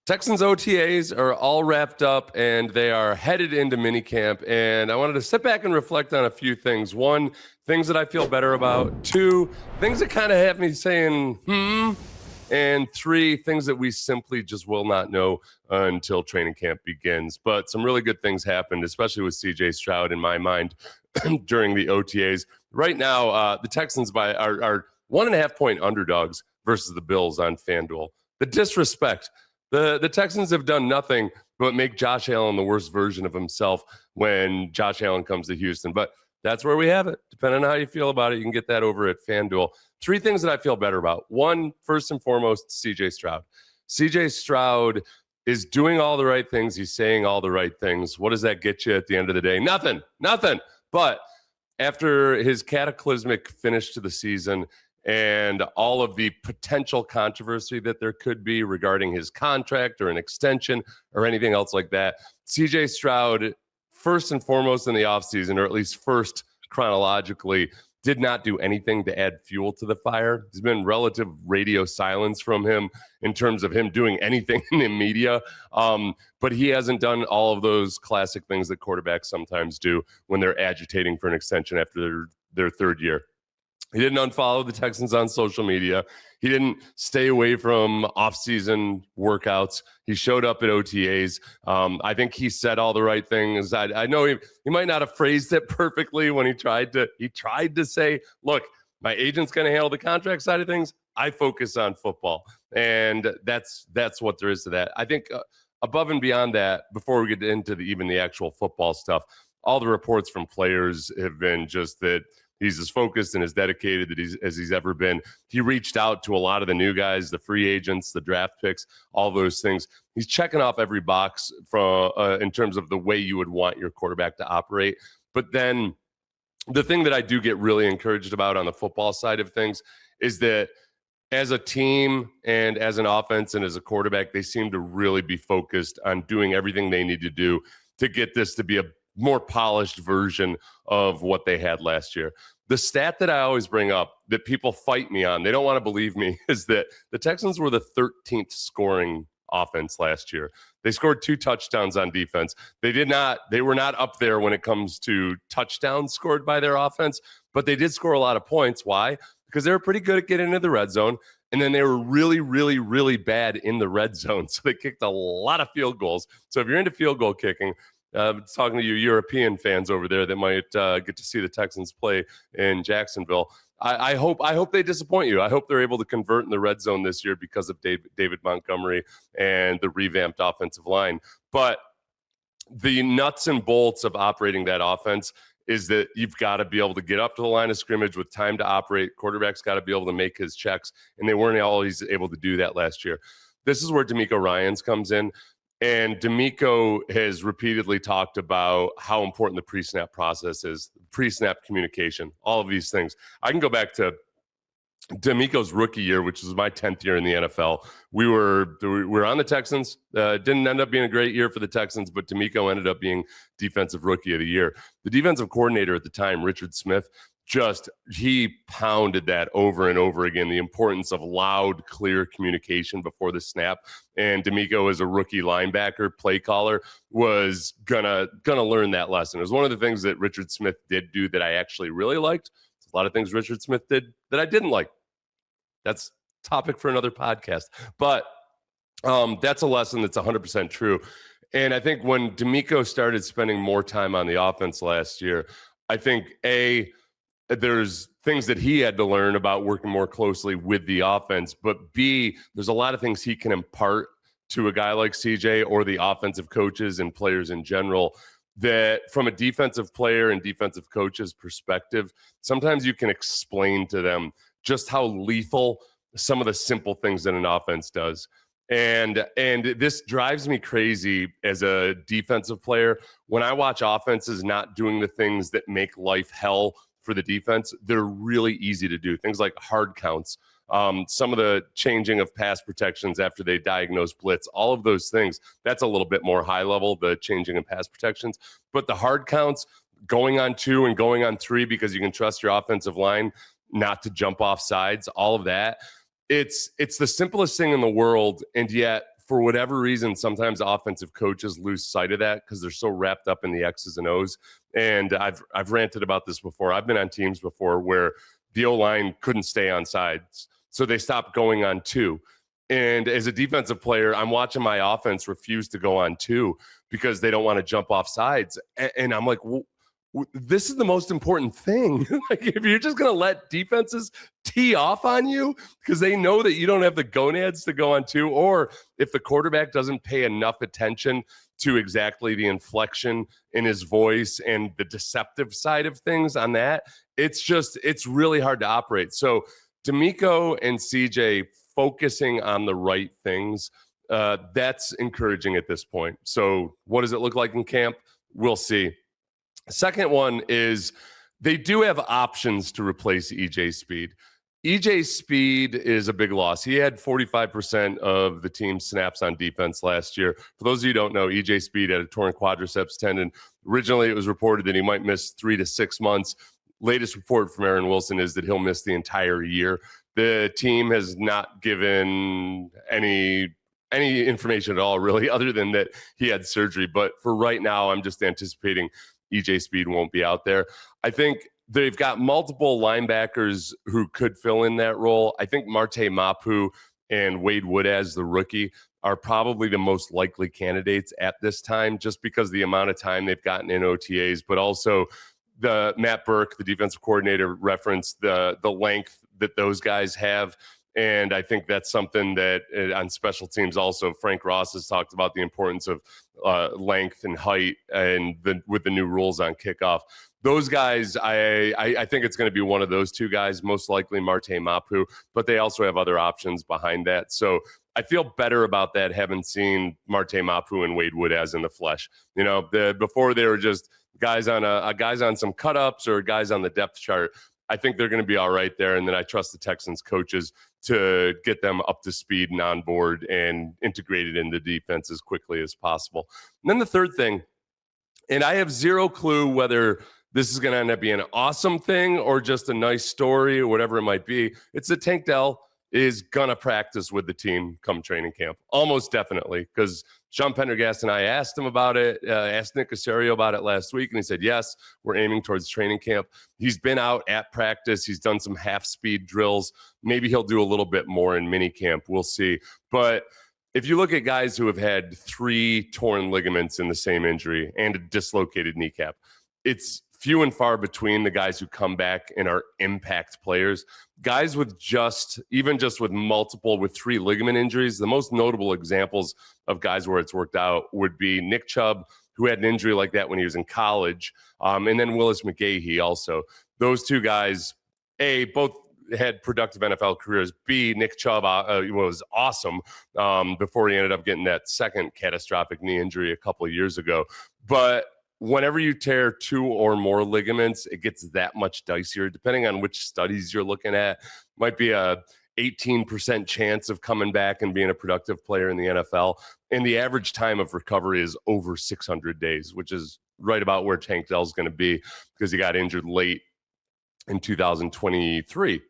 Texans OTAs are all wrapped up and they are headed into minicamp. And I wanted to sit back and reflect on a few things. One, things that I feel better about. Two, things that kind of have me saying, And three, things that we simply just will not know until training camp begins. But some really good things happened, especially with CJ Stroud in my mind during the OTAs. Right now, the Texans are 1.5 point underdogs versus the Bills on FanDuel. The disrespect. The Texans have done nothing but make Josh Allen the worst version of himself when Josh Allen comes to Houston. But that's where we have it. Depending on how you feel about it, you can get that over at FanDuel. Three things that I feel better about. One, first and foremost, CJ Stroud. CJ Stroud is doing all the right things. He's saying all the right things. What does that get you at the end of the day? Nothing. But after his cataclysmic finish to the season and all of the potential controversy that there could be regarding his contract or an extension or anything else like that, CJ Stroud, first and foremost in the offseason, or at least first chronologically, did not do anything to add fuel to the fire. There's been relative radio silence from him in terms of him doing anything in the media. But he hasn't done all of those classic things that quarterbacks sometimes do when they're agitating for an extension after their third year. He didn't unfollow the Texans on social media. He didn't stay away from offseason workouts. He showed up at OTAs. I think he said all the right things. I know he might not have phrased it perfectly when he tried to say, look, my agent's going to handle the contract side of things. I focus on football. And that's what there is to that. I think above and beyond that, before we get into even the actual football stuff, all the reports from players have been just that he's as focused and as dedicated as he's ever been. He reached out to a lot of the new guys, the free agents, the draft picks, all those things. He's checking off every box in terms of the way you would want your quarterback to operate. But then the thing that I do get really encouraged about on the football side of things is that as a team and as an offense and as a quarterback, they seem to really be focused on doing everything they need to do to get this to be a more polished version of what they had last year. The stat that I always bring up that people fight me on, they don't want to believe me, is that the Texans were the 13th scoring offense last year. They scored 2 touchdowns on defense. They were not up there when it comes to touchdowns scored by their offense, but they did score a lot of points. Why? Because they were pretty good at getting into the red zone. And then they were really, really, really bad in the red zone. So they kicked a lot of field goals. So if you're into field goal kicking, talking to you European fans over there that might get to see the Texans play in Jacksonville, I hope they disappoint you. I hope they're able to convert in the red zone this year because of David Montgomery and the revamped offensive line. But the nuts and bolts of operating that offense is that you've got to be able to get up to the line of scrimmage with time to operate. Quarterback's got to be able to make his checks, and they weren't always able to do that last year. This is where DeMeco Ryans comes in. And DeMeco has repeatedly talked about how important the pre-snap process is, pre-snap communication, all of these things. I can go back to DeMeco's rookie year, which was my 10th year in the NFL. We were on the Texans. Didn't end up being a great year for the Texans, but DeMeco ended up being defensive rookie of the year. The defensive coordinator at the time, Richard Smith, he pounded that over and over again, the importance of loud, clear communication before the snap. And DeMeco, as a rookie linebacker, play caller, was gonna learn that lesson. It was one of the things that Richard Smith did do that I actually really liked. A lot of things Richard Smith did that I didn't like. That's a topic for another podcast. But that's a lesson that's 100% true. And I think when DeMeco started spending more time on the offense last year, I think, there's things that he had to learn about working more closely with the offense, but B, there's a lot of things he can impart to a guy like CJ or the offensive coaches and players in general that from a defensive player and defensive coach's perspective, sometimes you can explain to them just how lethal some of the simple things that an offense does. And this drives me crazy as a defensive player. When I watch offenses not doing the things that make life hell for the defense, they're really easy to do. Things like hard counts, some of the changing of pass protections after they diagnose blitz, all of those things, that's a little bit more high level, the changing of pass protections. But the hard counts, going on 2 and going on 3 because you can trust your offensive line not to jump off sides, all of that, it's the simplest thing in the world. And yet for whatever reason, sometimes offensive coaches lose sight of that because they're so wrapped up in the X's and O's. And I've ranted about this before. I've been on teams before where the O-line couldn't stay on sides, so they stopped going on two. And as a defensive player, I'm watching my offense refuse to go on two because they don't want to jump off sides. And I'm like, well, this is the most important thing. Like, if you're just going to let defenses tee off on you because they know that you don't have the gonads to go on two, or if the quarterback doesn't pay enough attention to exactly the inflection in his voice and the deceptive side of things on that, it's really hard to operate. So DeMeco and CJ focusing on the right things, that's encouraging at this point. So what does it look like in camp? We'll see. Second one is they do have options to replace EJ Speed. EJ Speed is a big loss. He had 45% of the team's snaps on defense last year. For those of you who don't know, EJ Speed had a torn quadriceps tendon. Originally, it was reported that he might miss 3 to 6 months. Latest report from Aaron Wilson is that he'll miss the entire year. The team has not given any information at all, really, other than that he had surgery. But for right now, I'm just anticipating EJ Speed won't be out there. I think they've got multiple linebackers who could fill in that role. I think Marte Mapu and Wade Woodaz, the rookie, are probably the most likely candidates at this time, just because the amount of time they've gotten in OTAs, but also the Matt Burke, the defensive coordinator, referenced the length that those guys have. And I think that's something that on special teams also, Frank Ross has talked about the importance of length and height, and with the new rules on kickoff. Those guys, I think it's going to be one of those two guys, most likely Marte Mapu, but they also have other options behind that. So I feel better about that, having seen Marte Mapu and Wade Woodaz in the flesh. You know, before they were just guys on some cut-ups or guys on the depth chart. I think they're going to be all right there. And then I trust the Texans coaches to get them up to speed and on board and integrated into defense as quickly as possible. And then the third thing, and I have zero clue whether this is going to end up being an awesome thing or just a nice story or whatever it might be, it's that Tank Dell is going to practice with the team come training camp. Almost definitely, because Sean Pendergast and I asked him about it, asked Nick Caserio about it last week, and he said, yes, we're aiming towards training camp. He's been out at practice. He's done some half-speed drills. Maybe he'll do a little bit more in minicamp. We'll see. But if you look at guys who have had 3 torn ligaments in the same injury and a dislocated kneecap, it's few and far between the guys who come back and are impact players. Guys with even with multiple, with 3 ligament injuries, the most notable examples of guys where it's worked out would be Nick Chubb, who had an injury like that when he was in college, and then Willis McGahee also. Those 2 guys, A, both had productive NFL careers. B, Nick Chubb was awesome before he ended up getting that second catastrophic knee injury a couple of years ago. But whenever you tear 2 or more ligaments, it gets that much dicier, depending on which studies you're looking at. Might be a 18% chance of coming back and being a productive player in the NFL. And the average time of recovery is over 600 days, which is right about where Tank Dell's going to be, because he got injured late in 2024.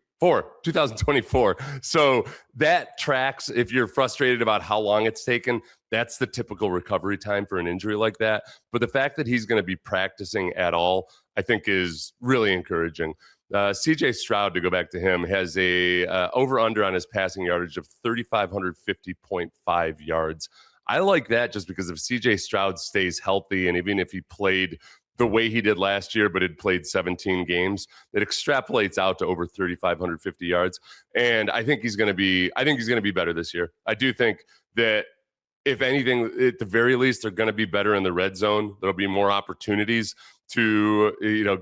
So that tracks. If you're frustrated about how long it's taken, that's the typical recovery time for an injury like that. But the fact that he's going to be practicing at all, I think, is really encouraging. CJ Stroud, to go back to him, has a over-under on his passing yardage of 3,550.5 yards. I like that just because if CJ Stroud stays healthy, and even if he played the way he did last year, but had played 17 games, that extrapolates out to over 3,550 yards. And I think he's going to be better this year. I do think that, if anything, at the very least, they're going to be better in the red zone. There'll be more opportunities to,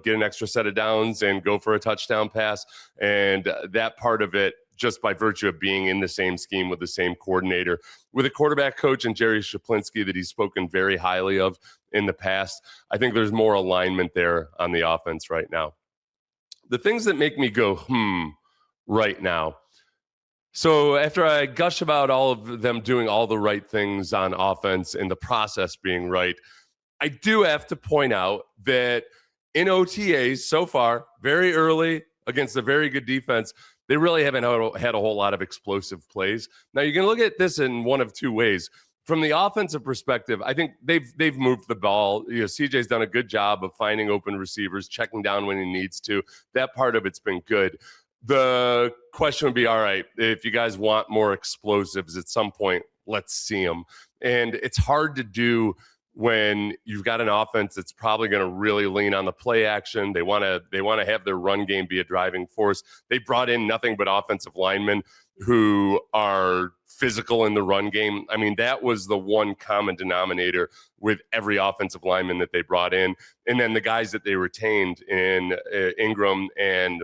get an extra set of downs and go for a touchdown pass. And that part of it, just by virtue of being in the same scheme with the same coordinator, with a quarterback coach and Jerry Shaplinski that he's spoken very highly of in the past, I think there's more alignment there on the offense right now. The things that make me go, right now. So after I gush about all of them doing all the right things on offense and the process being right, I do have to point out that in OTAs so far, very early against a very good defense, they really haven't had a whole lot of explosive plays. Now, you can look at this in one of two ways. From the offensive perspective, I think they've moved the ball. CJ's done a good job of finding open receivers, checking down when he needs to. That part of it's been good. The question would be, all right, if you guys want more explosives at some point, let's see them. And it's hard to do when you've got an offense that's probably going to really lean on the play action. They want to have their run game be a driving force. They brought in nothing but offensive linemen who are physical in the run game. I mean, that was the one common denominator with every offensive lineman that they brought in. And then the guys that they retained in Ingram and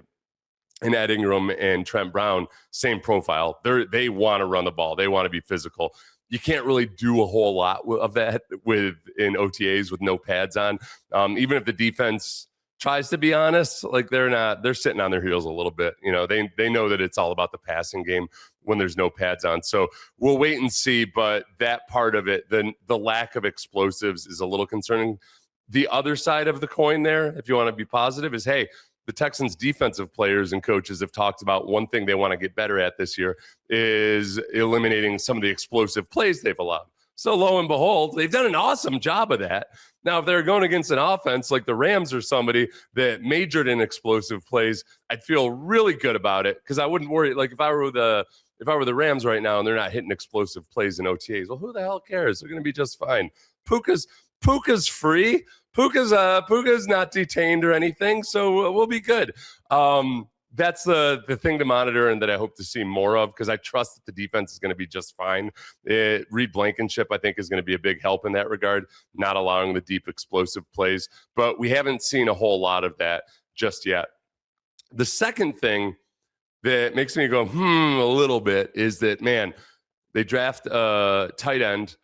Ed Ingram and Trent Brown, same profile. They want to run the ball. They want to be physical. You can't really do a whole lot of that in OTAs with no pads on. Even if the defense tries to be honest, like they're sitting on their heels a little bit. They know that it's all about the passing game when there's no pads on. So we'll wait and see. But that part of it, the lack of explosives is a little concerning. The other side of the coin there, if you want to be positive, is, hey, the Texans defensive players and coaches have talked about one thing they want to get better at this year is eliminating some of the explosive plays they've allowed. So lo and behold, they've done an awesome job of that. Now, if they're going against an offense like the Rams or somebody that majored in explosive plays, I'd feel really good about it because I wouldn't worry. Like if I were the Rams right now and they're not hitting explosive plays in OTAs, well, who the hell cares? They're going to be just fine. Puka's free. Puka's not detained or anything, so we'll be good. That's the thing to monitor and that I hope to see more of because I trust that the defense is going to be just fine. Reed Blankenship, I think, is going to be a big help in that regard, not allowing the deep explosive plays. But we haven't seen a whole lot of that just yet. The second thing that makes me go, a little bit is that, man, they draft a tight end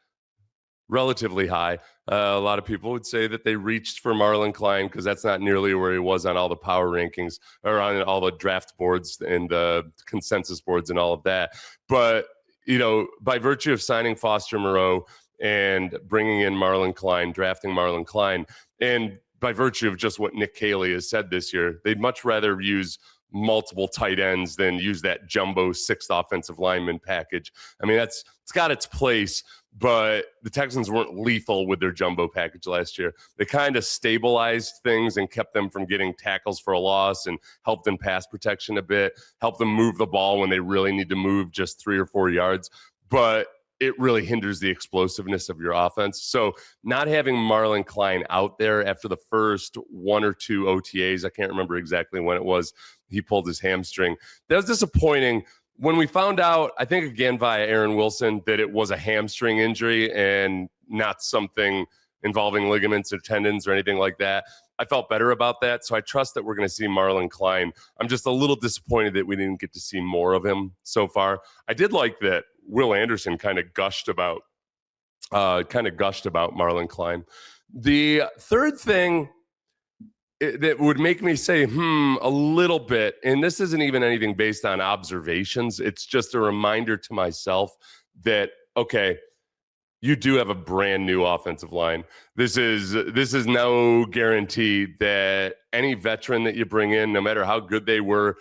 relatively high. A lot of people would say that they reached for Marlon Klein because that's not nearly where he was on all the power rankings or on all the draft boards and the consensus boards and all of that. But, by virtue of signing Foster Moreau and bringing in Marlon Klein, drafting Marlon Klein, and by virtue of just what Nick Caley has said this year, they'd much rather use multiple tight ends than use that jumbo sixth offensive lineman package. I mean, it's got its place, but the Texans weren't lethal with their jumbo package last year. They kind of stabilized things and kept them from getting tackles for a loss and helped in pass protection a bit, helped them move the ball when they really need to move just 3 or 4 yards. But it really hinders the explosiveness of your offense. So not having Marlon Klein out there after the first 1 or 2 OTAs, I can't remember exactly when it was, he pulled his hamstring. That was disappointing. When we found out, I think again via Aaron Wilson, that it was a hamstring injury and not something involving ligaments or tendons or anything like that, I felt better about that. So I trust that we're going to see Marlon Klein. I'm just a little disappointed that we didn't get to see more of him so far. I did like that Will Anderson kind of gushed about Marlon Klein. The third thing that would make me say, a little bit, and this isn't even anything based on observations. It's just a reminder to myself that, okay, you do have a brand new offensive line. This is no guarantee that any veteran that you bring in, no matter how good they were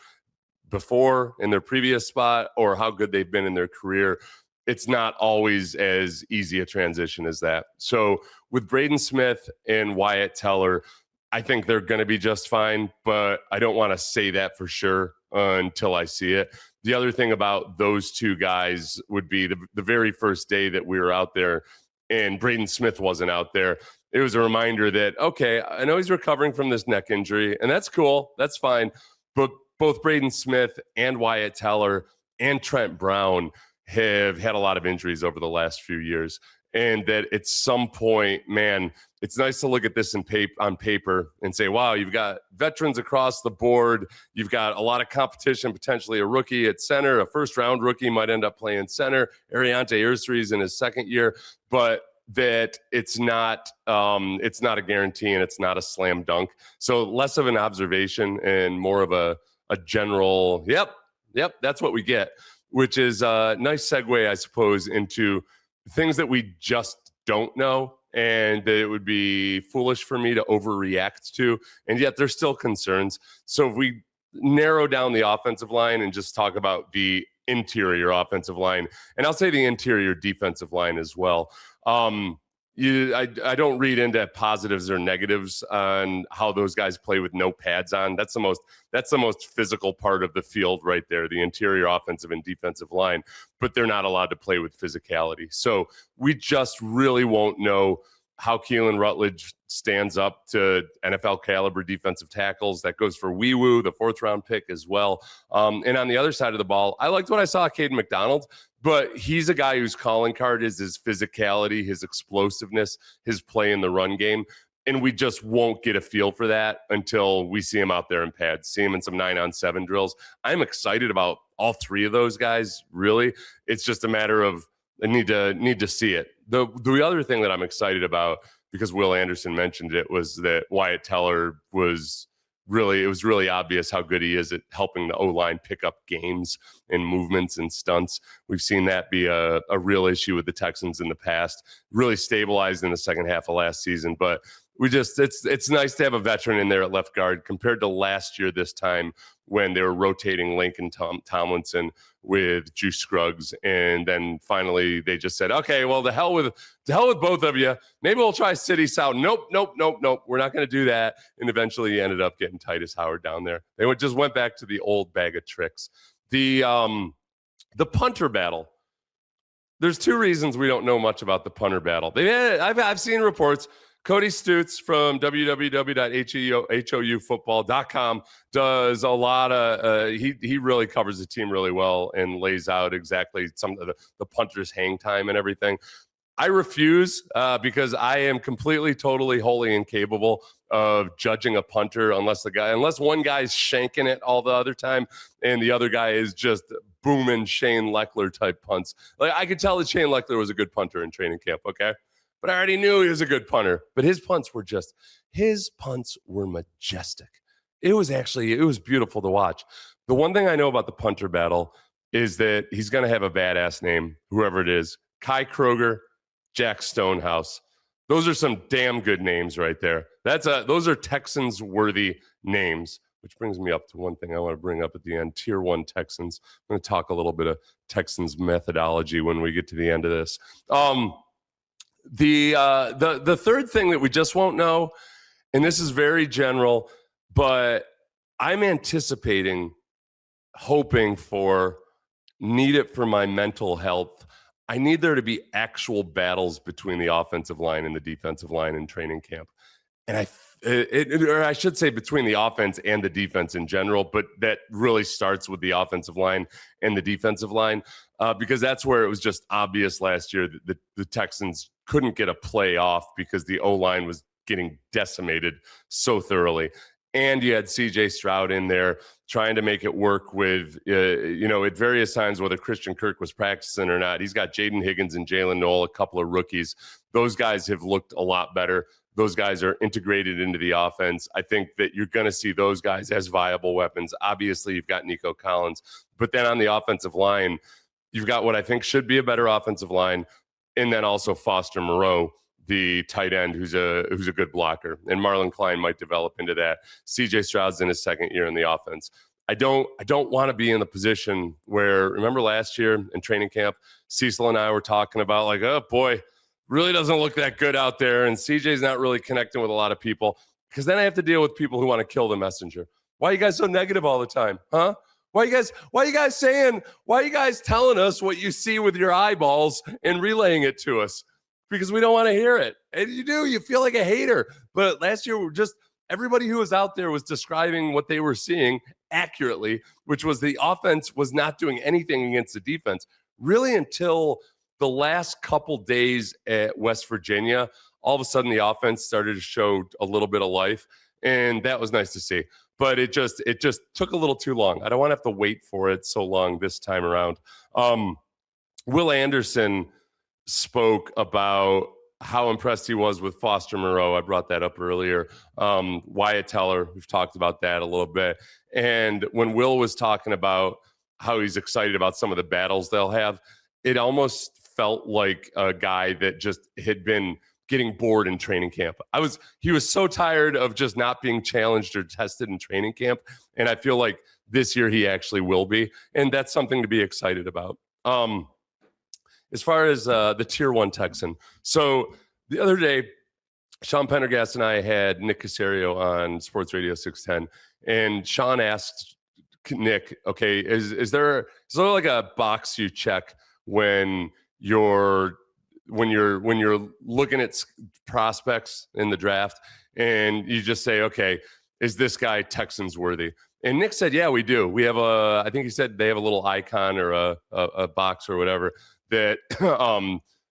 before in their previous spot or how good they've been in their career, it's not always as easy a transition as that. So with Braden Smith and Wyatt Teller, I think they're going to be just fine, but I don't want to say that for sure until I see it. The other thing about those two guys would be the very first day that we were out there and Braden Smith wasn't out there. It was a reminder that, okay, I know he's recovering from this neck injury, and that's cool. That's fine. But both Braden Smith and Wyatt Teller and Trent Brown have had a lot of injuries over the last few years. And that at some point, man, it's nice to look at this on paper and say, wow, you've got veterans across the board. You've got a lot of competition, potentially a rookie at center. A first-round rookie might end up playing center. Ariante Ursery's in his second year. But that it's not a guarantee and it's not a slam dunk. So less of an observation and more of a general, yep, that's what we get, which is a nice segue, I suppose, into things that we just don't know and that it would be foolish for me to overreact to. And yet there's still concerns. So if we narrow down the offensive line and just talk about the interior offensive line. And I'll say the interior defensive line as well. I don't read into positives or negatives on how those guys play with no pads on. That's the most physical part of the field right there, the interior offensive and defensive line, but they're not allowed to play with physicality. So we just really won't know how Keelan Rutledge stands up to NFL caliber defensive tackles. That goes for Wee-Woo, the 4th round pick as well. And on the other side of the ball, I liked what I saw Caden McDonald, but he's a guy whose calling card is his physicality, his explosiveness, his play in the run game. And we just won't get a feel for that until we see him out there in pads, see him in some 9-on-7 drills. I'm excited about all 3 of those guys, really. It's just a matter of I need to see it. The other thing that I'm excited about, because Will Anderson mentioned it, was that Wyatt Teller was really obvious how good he is at helping the O-line pick up games and movements and stunts. We've seen that be a real issue with the Texans in the past, really stabilized in the second half of last season. But it's nice to have a veteran in there at left guard compared to last year this time when they were rotating Lincoln Tomlinson with Juice Scruggs. And then finally they just said, okay, well, the hell with both of you. Maybe we'll try City South. Nope. We're not going to do that. And eventually he ended up getting Titus Howard down there. They just went back to the old bag of tricks. The punter battle. There's 2 reasons we don't know much about the punter battle. I've seen reports. Cody Stutz from www.houfootball.com does a lot of he really covers the team really well and lays out exactly some of the punter's hang time and everything. I refuse because I am completely, totally, wholly incapable of judging a punter unless one guy's shanking it all the other time and the other guy is just booming Shane Leckler type punts. Like, I could tell that Shane Leckler was a good punter in training camp, okay? But I already knew he was a good punter. But his punts were majestic. It was beautiful to watch. The one thing I know about the punter battle is that he's going to have a badass name, whoever it is. Kai Kroger, Jack Stonehouse. Those are some damn good names right there. Those are Texans-worthy names, which brings me up to one thing I want to bring up at the end. Tier 1 Texans. I'm going to talk a little bit of Texans methodology when we get to the end of this. The third thing that we just won't know, and this is very general, but I'm hoping for, need it for my mental health. I need there to be actual battles between the offensive line and the defensive line in training camp. And I should say between the offense and the defense in general, but that really starts with the offensive line and the defensive line, because that's where it was just obvious last year that the Texans couldn't get a play off because the O-line was getting decimated so thoroughly. And you had C.J. Stroud in there trying to make it work with, at various times, whether Christian Kirk was practicing or not. He's got Jaden Higgins and Jalen Noel, a couple of rookies. Those guys have looked a lot better. Those guys are integrated into the offense. I think that you're going to see those guys as viable weapons. Obviously, you've got Nico Collins. But then on the offensive line, you've got what I think should be a better offensive line, and then also Foster Moreau, the tight end, who's a good blocker. And Marlon Klein might develop into that. C.J. Stroud's in his second year in the offense. I don't want to be in the position where, remember last year in training camp, Cecil and I were talking about like, oh, boy, really doesn't look that good out there, and CJ's not really connecting with a lot of people, because then I have to deal with people who want to kill the messenger. Why are you guys so negative all the time, huh? Why are you guys telling us what you see with your eyeballs and relaying it to us? Because we don't want to hear it. And you feel like a hater. But last year, everybody who was out there was describing what they were seeing accurately, which was the offense was not doing anything against the defense, really until the last couple days at West Virginia. All of a sudden, the offense started to show a little bit of life, and that was nice to see. But it just took a little too long. I don't want to have to wait for it so long this time around. Will Anderson spoke about how impressed he was with Foster Moreau. I brought that up earlier. Wyatt Teller, we've talked about that a little bit. And when Will was talking about how he's excited about some of the battles they'll have, it almost felt like a guy that just had been getting bored in training camp. He was so tired of just not being challenged or tested in training camp. And I feel like this year he actually will be. And that's something to be excited about. As far as the tier 1 Texan. So the other day, Sean Pendergast and I had Nick Casario on Sports Radio 610, and Sean asked Nick, okay, is there like a box you check when you're looking at prospects in the draft and you just say, okay, is this guy Texans worthy? And Nick said, yeah, we do. We have I think he said they have a little icon or a box or whatever that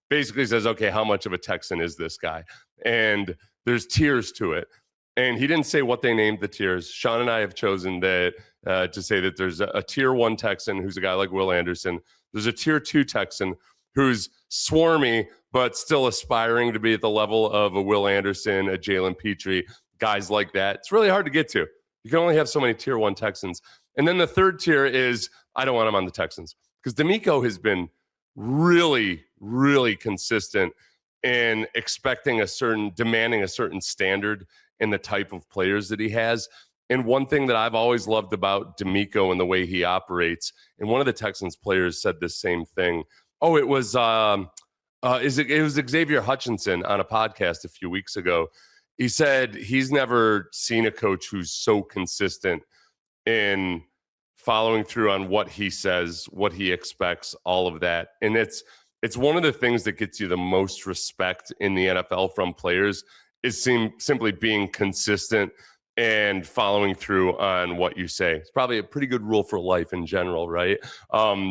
basically says, okay, how much of a Texan is this guy? And there's tiers to it. And he didn't say what they named the tiers. Sean and I have chosen that to say that there's a tier 1 Texan who's a guy like Will Anderson. There's a tier 2 Texan who's swarmy, but still aspiring to be at the level of a Will Anderson, a Jalen Petrie, guys like that. It's really hard to get to. You can only have so many tier 1 Texans. And then the third tier is, I don't want him on the Texans. Because DeMeco has been really, really consistent in demanding a certain standard in the type of players that he has. And one thing that I've always loved about DeMeco and the way he operates, and one of the Texans players said the same thing. Oh, it was Xavier Hutchinson on a podcast a few weeks ago. He said he's never seen a coach who's so consistent in following through on what he says, what he expects, all of that. And it's one of the things that gets you the most respect in the NFL from players is simply being consistent and following through on what you say. It's probably a pretty good rule for life in general, right?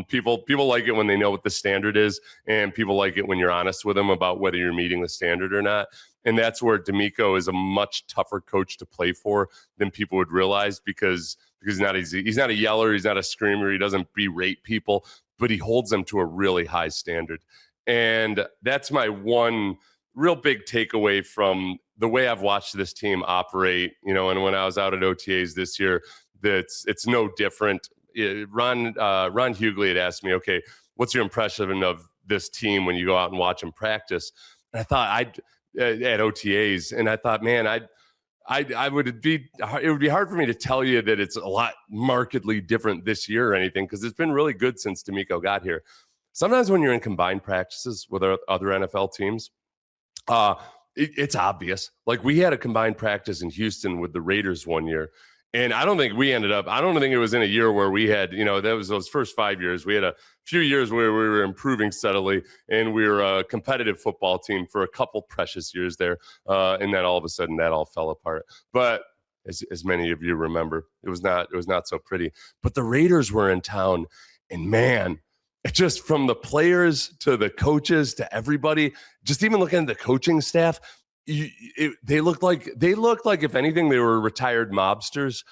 People like it when they know what the standard is, and people like it when you're honest with them about whether you're meeting the standard or not. And that's where DeMeco is a much tougher coach to play for than people would realize because he's not a yeller, he's not a screamer, he doesn't berate people, but he holds them to a really high standard. And that's my one real big takeaway from the way I've watched this team operate, and when I was out at OTAs this year, it's no different. Ron Hughley had asked me, okay, what's your impression of this team when you go out and watch them practice? And I thought at OTAs, and I thought, man, it would be hard for me to tell you that it's a lot markedly different this year or anything, because it's been really good since DeMeco got here. Sometimes when you're in combined practices with other NFL teams, it's obvious. Like we had a combined practice in Houston with the Raiders one year, and I don't think it was in a year where we had, that was those first 5 years. We had a few years where we were improving steadily, and we were a competitive football team for a couple precious years there. And then all of a sudden that all fell apart. But as many of you remember, it was not so pretty. But the Raiders were in town, and man, it just from the players to the coaches to everybody, just even looking at the coaching staff, they looked like if anything they were retired mobsters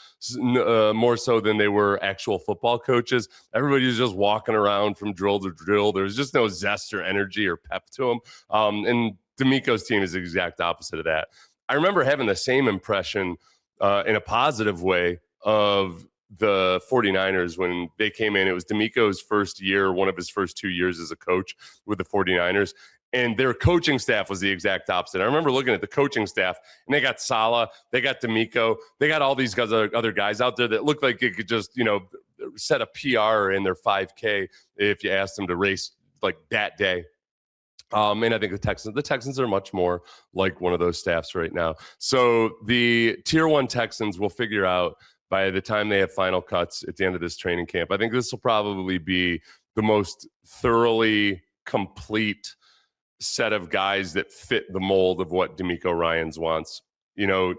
more so than they were actual football coaches. Everybody was just walking around from drill to drill. There was just no zest or energy or pep to them. And DeMeco's team is the exact opposite of that. I remember having the same impression in a positive way of the 49ers when they came in. It was DeMeco's first year, one of his first 2 years as a coach with the 49ers. And their coaching staff was the exact opposite. I remember looking at the coaching staff, and they got Saleh, they got DeMeco, they got all these other guys out there that looked like it could just, set a PR in their 5K if you asked them to race like that day. And I think the Texans are much more like one of those staffs right now. So the tier 1 Texans will figure out by the time they have final cuts at the end of this training camp. I think this will probably be the most thoroughly complete set of guys that fit the mold of what DeMeco Ryans wants.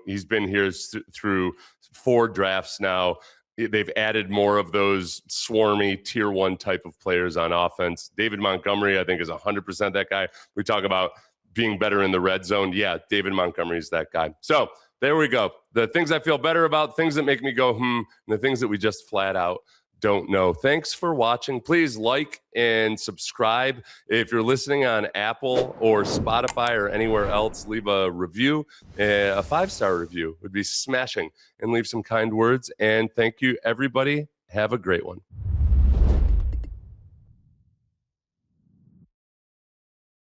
He's been here through 4 drafts now. They've added more of those swarmy tier 1 type of players on offense. David Montgomery, I think, is 100% that guy. We talk about being better in the red zone. Yeah, David Montgomery is that guy. So there we go. The things I feel better about, things that make me go, and the things that we just flat out don't know. Thanks for watching. Please like and subscribe. If you're listening on Apple or Spotify or anywhere else, leave a review. A 5-star review would be smashing. And leave some kind words. And thank you, everybody. Have a great one.